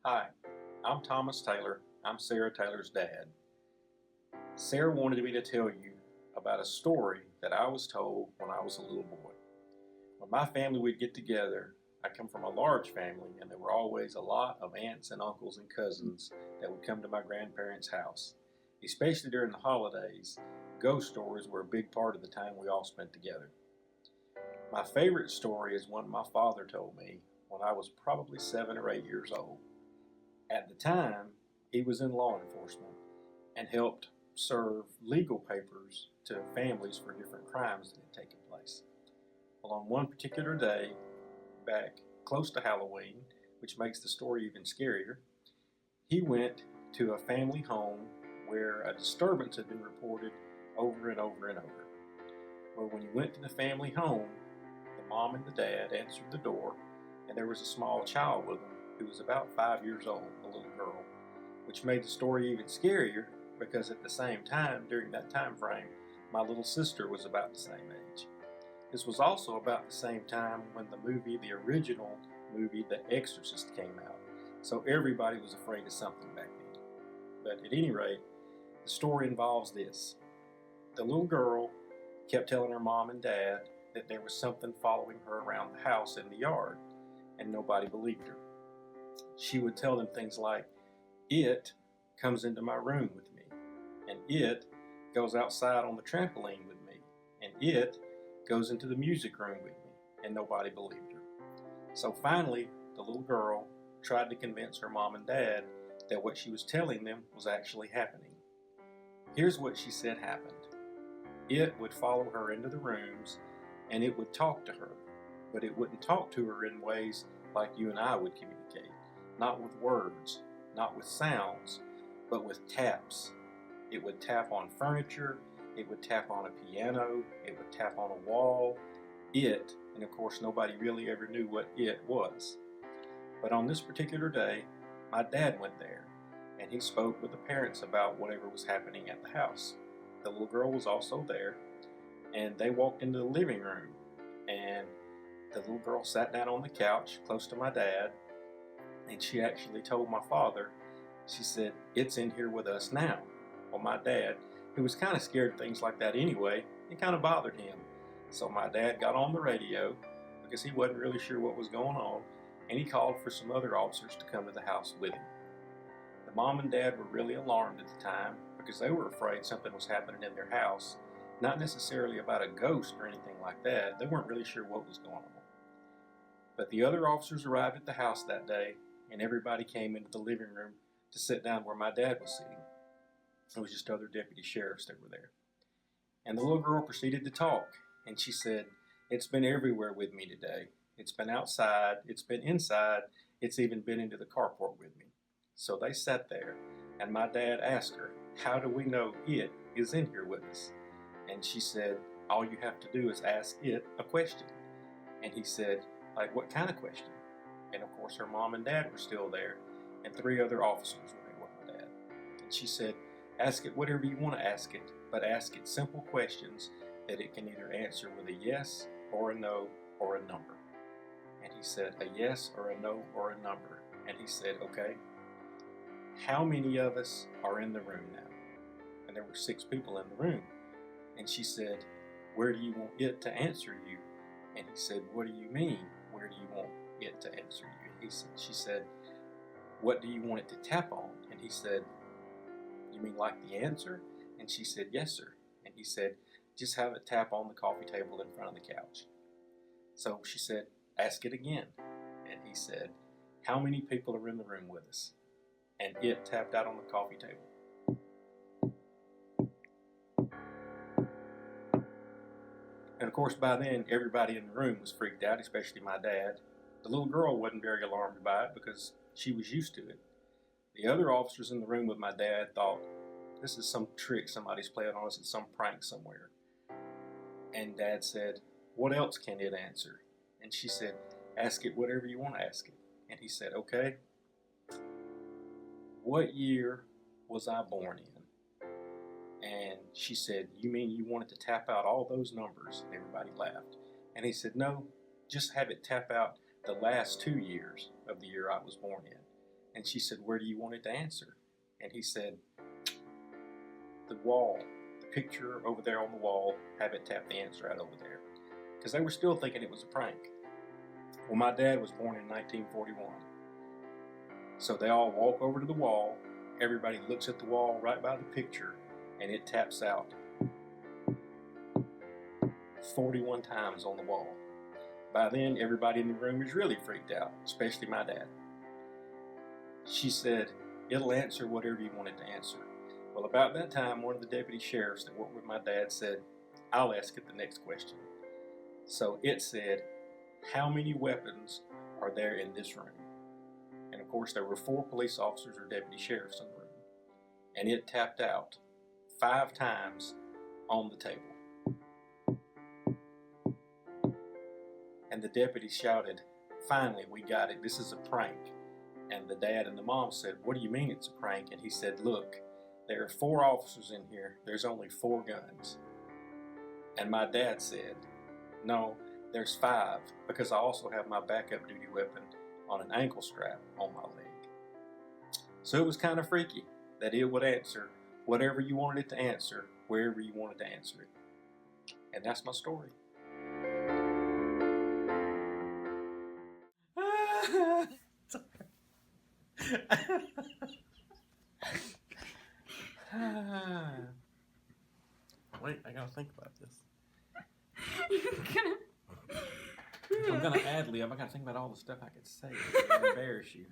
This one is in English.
Hi, I'm Thomas Taylor. I'm Sarah Taylor's dad. Sarah wanted me to tell you about a story that I was told when I was a little boy. When my family would get together, I come from a large family, and there were always a lot of aunts and uncles and cousins that would come to my grandparents' house. Especially during the holidays, ghost stories were a big part of the time we all spent together. My favorite story is one my father told me when I was probably 7 or 8 years old. At the time, he was in law enforcement and helped serve legal papers to families for different crimes that had taken place. Well, on one particular day, back close to Halloween, which makes the story even scarier, he went to a family home where a disturbance had been reported over and over and over. Well, when he went to the family home, the mom and the dad answered the door, and there was a small child with them who was about 5 years old, a little girl, which made the story even scarier because at the same time, during that time frame, my little sister was about the same age. This was also about the same time when the original movie, The Exorcist, came out. So everybody was afraid of something back then. But at any rate, the story involves this. The little girl kept telling her mom and dad that there was something following her around the house in the yard, and nobody believed her. She would tell them things like, "It comes into my room with me," and "It goes outside on the trampoline with me," and "It goes into the music room with me," and nobody believed her. So finally, the little girl tried to convince her mom and dad that what she was telling them was actually happening. Here's what she said happened. It would follow her into the rooms, and it would talk to her, but it wouldn't talk to her in ways like you and I would communicate. Not with words, not with sounds, but with taps. It would tap on furniture, it would tap on a piano, it would tap on a wall. And of course nobody really ever knew what it was. But on this particular day, my dad went there, and he spoke with the parents about whatever was happening at the house. The little girl was also there, and they walked into the living room, and the little girl sat down on the couch close to my dad, and she actually told my father, she said, "It's in here with us now." Well, my dad, who was kind of scared of things like that anyway, it kind of bothered him. So my dad got on the radio because he wasn't really sure what was going on, and he called for some other officers to come to the house with him. The mom and dad were really alarmed at the time because they were afraid something was happening in their house, not necessarily about a ghost or anything like that. They weren't really sure what was going on. But the other officers arrived at the house that day, and everybody came into the living room to sit down where my dad was sitting. It was just other deputy sheriffs that were there. And the little girl proceeded to talk, and she said, "It's been everywhere with me today. It's been outside, it's been inside, it's even been into the carport with me." So they sat there, and my dad asked her, "How do we know it is in here with us?" And she said, "All you have to do is ask it a question." And he said, "Like what kind of question?" And of course her mom and dad were still there, and 3 other officers were there with my dad. And she said, "Ask it whatever you want to ask it, but ask it simple questions that it can either answer with a yes or a no or a number." And he said, "A yes or a no or a number." And he said, "Okay, how many of us are in the room now?" And there were 6 people in the room. And she said, "Where do you want it to answer you?" And he said, "What do you mean, where do you want it to answer you?" She said, "What do you want it to tap on?" And he said, "You mean like the answer?" And she said, "Yes, sir." And he said, "Just have it tap on the coffee table in front of the couch." So she said, "Ask it again." And he said, "How many people are in the room with us?" And it tapped out on the coffee table. And of course, by then, everybody in the room was freaked out, especially my dad. The little girl wasn't very alarmed by it because she was used to it. The other officers in the room with my dad thought, this is some trick somebody's playing on us, it's some prank somewhere. And Dad said, "What else can it answer?" And she said, "Ask it whatever you want to ask it." And he said, "Okay, what year was I born in?" And she said, "You mean you wanted to tap out all those numbers?" And everybody laughed. And he said, "No, just have it tap out the last 2 years of the year I was born in." And she said, where do you want it to answer? And he said, the wall, the picture over there on the wall, have it tap the answer out over there. Because they were still thinking it was a prank. Well, my dad was born in 1941. So they all walk over to the wall, everybody looks at the wall right by the picture, and it taps out 41 times on the wall. By then, everybody in the room is really freaked out, especially my dad. She said, it'll answer whatever you want it to answer. Well, about that time, one of the deputy sheriffs that worked with my dad said, I'll ask it the next question. So it said, how many weapons are there in this room? And of course, there were 4 police officers or deputy sheriffs in the room. And it tapped out 5 times on the table. And the deputy shouted, finally, we got it. This is a prank. And the dad and the mom said, what do you mean it's a prank? And he said, look, there are 4 officers in here. There's only 4 guns. And my dad said, no, there's 5, because I also have my backup duty weapon on an ankle strap on my leg. So it was kind of freaky that it would answer whatever you wanted it to answer, wherever you wanted to answer it. And that's my story. Wait, I gotta think about this. I'm gonna ad lib. I gotta think about all the stuff I could say to embarrass you.